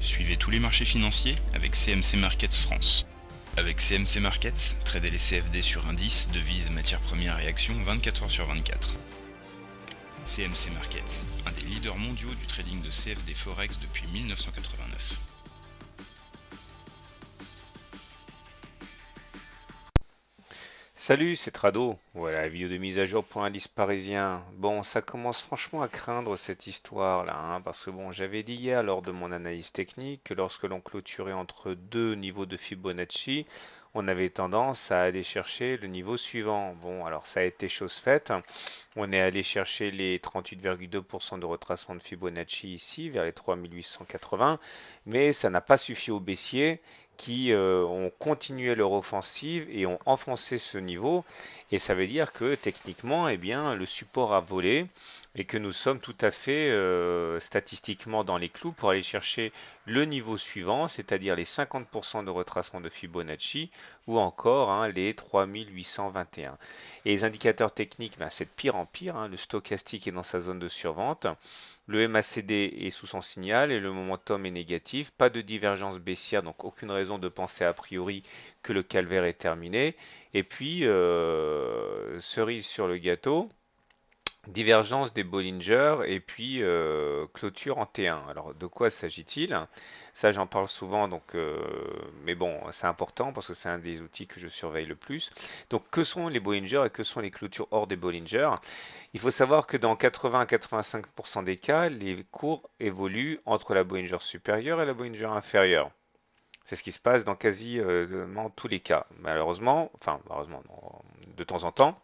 Suivez tous les marchés financiers avec CMC Markets France. Avec CMC Markets, tradez les CFD sur indices, devises, matières premières et actions 24 heures sur 24. CMC Markets, un des leaders mondiaux du trading de CFD Forex depuis 1989. Salut, c'est Trado. Voilà, la vidéo de mise à jour pour l'indice parisien. Bon, ça commence franchement à craindre cette histoire-là, hein, parce que bon, j'avais dit hier lors de mon analyse technique que lorsque l'on clôturait entre deux niveaux de Fibonacci, on avait tendance à aller chercher le niveau suivant. Bon, alors ça a été chose faite. On est allé chercher les 38,2% de retracement de Fibonacci ici, vers les 3880, mais ça n'a pas suffi aux baissiers qui ont continué leur offensive et ont enfoncé ce niveau. Et ça veut dire que techniquement, eh bien, le support a volé et que nous sommes tout à fait statistiquement dans les clous pour aller chercher le niveau suivant, c'est-à-dire les 50% de retracement de Fibonacci ou encore les 3821. Et les indicateurs techniques, ben, c'est de pire en pire, hein. Le stochastique est dans sa zone de survente. Le MACD est sous son signal et le momentum est négatif. Pas de divergence baissière, donc aucune raison de penser a priori que le calvaire est terminé. Et puis, cerise sur le gâteau, divergence des Bollinger et puis clôture en T1. Alors de quoi s'agit-il? Ça j'en parle souvent, mais bon, c'est important parce que c'est un des outils que je surveille le plus. Donc que sont les Bollinger et que sont les clôtures hors des Bollinger? Il faut savoir que dans 80 à 85% des cas, les cours évoluent entre la Bollinger supérieure et la Bollinger inférieure. C'est ce qui se passe dans quasiment tous les cas. Malheureusement, enfin malheureusement, de temps en temps,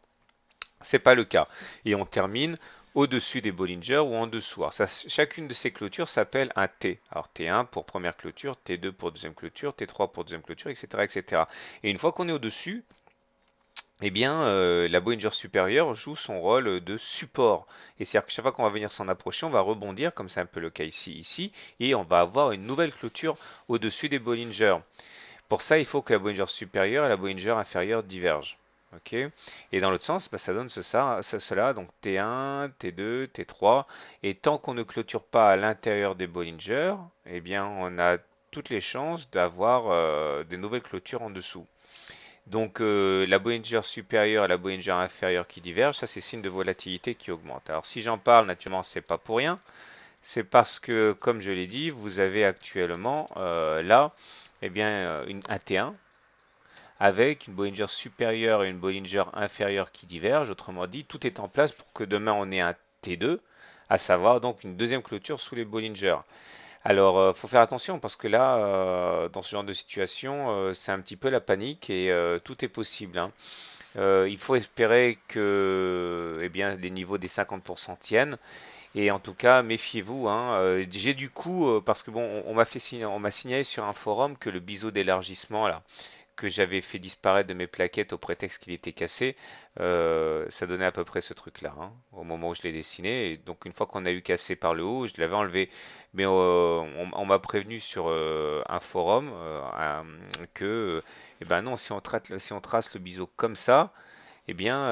c'est pas le cas. Et on termine au-dessus des Bollinger ou en dessous. Alors chacune de ces clôtures s'appelle un T. Alors T1 pour première clôture, T2 pour deuxième clôture, T3 pour deuxième clôture, etc. etc. Et une fois qu'on est au-dessus, eh bien, la Bollinger supérieure joue son rôle de support. Et c'est-à-dire que chaque fois qu'on va venir s'en approcher, on va rebondir, comme c'est un peu le cas ici, et on va avoir une nouvelle clôture au-dessus des Bollinger. Pour ça, il faut que la Bollinger supérieure et la Bollinger inférieure divergent. Ok. Et dans l'autre sens, bah, ça donne cela, donc T1, T2, T3. Et tant qu'on ne clôture pas à l'intérieur des Bollinger, eh bien, on a toutes les chances d'avoir des nouvelles clôtures en dessous. Donc la Bollinger supérieure et la Bollinger inférieure qui divergent, ça c'est signe de volatilité qui augmente. Alors si j'en parle, naturellement, c'est pas pour rien. C'est parce que, comme je l'ai dit, vous avez actuellement là, eh bien, un T1 avec une Bollinger supérieure et une Bollinger inférieure qui divergent. Autrement dit, tout est en place pour que demain on ait un T2, à savoir donc une deuxième clôture sous les Bollinger. Alors, faut faire attention parce que là, dans ce genre de situation, c'est un petit peu la panique et tout est possible, hein. Il faut espérer que eh bien, les niveaux des 50% tiennent. Et en tout cas, méfiez-vous, hein. J'ai du coup, parce que bon, on m'a signalé sur un forum que le biseau d'élargissement là, que j'avais fait disparaître de mes plaquettes au prétexte qu'il était cassé, ça donnait à peu près ce truc-là, hein, au moment où je l'ai dessiné. Et donc une fois qu'on a eu cassé par le haut, je l'avais enlevé. Mais on m'a prévenu sur un forum que, eh ben non, si on trace le biseau comme ça, eh bien,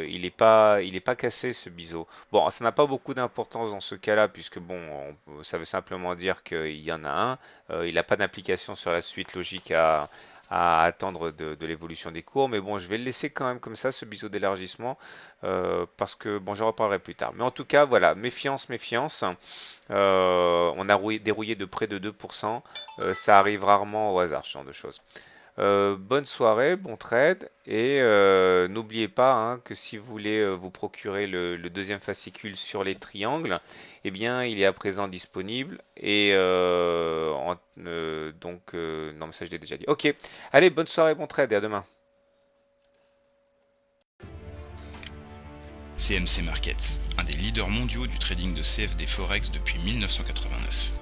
il est pas cassé ce biseau. Bon, ça n'a pas beaucoup d'importance dans ce cas-là, puisque bon, ça veut simplement dire qu'il y en a un. Il n'a pas d'implication sur la suite logique à attendre de l'évolution des cours. Mais bon, je vais le laisser quand même comme ça, ce biseau d'élargissement, parce que bon, j'en reparlerai plus tard. Mais en tout cas, voilà, méfiance, méfiance. On a dérouillé de près de 2%. Ça arrive rarement au hasard, ce genre de choses. Bonne soirée, bon trade et n'oubliez pas hein, que si vous voulez vous procurer le deuxième fascicule sur les triangles, eh bien il est à présent disponible et non mais ça je l'ai déjà dit. Ok, allez bonne soirée, bon trade et à demain. CMC Markets, un des leaders mondiaux du trading de CFD Forex depuis 1989.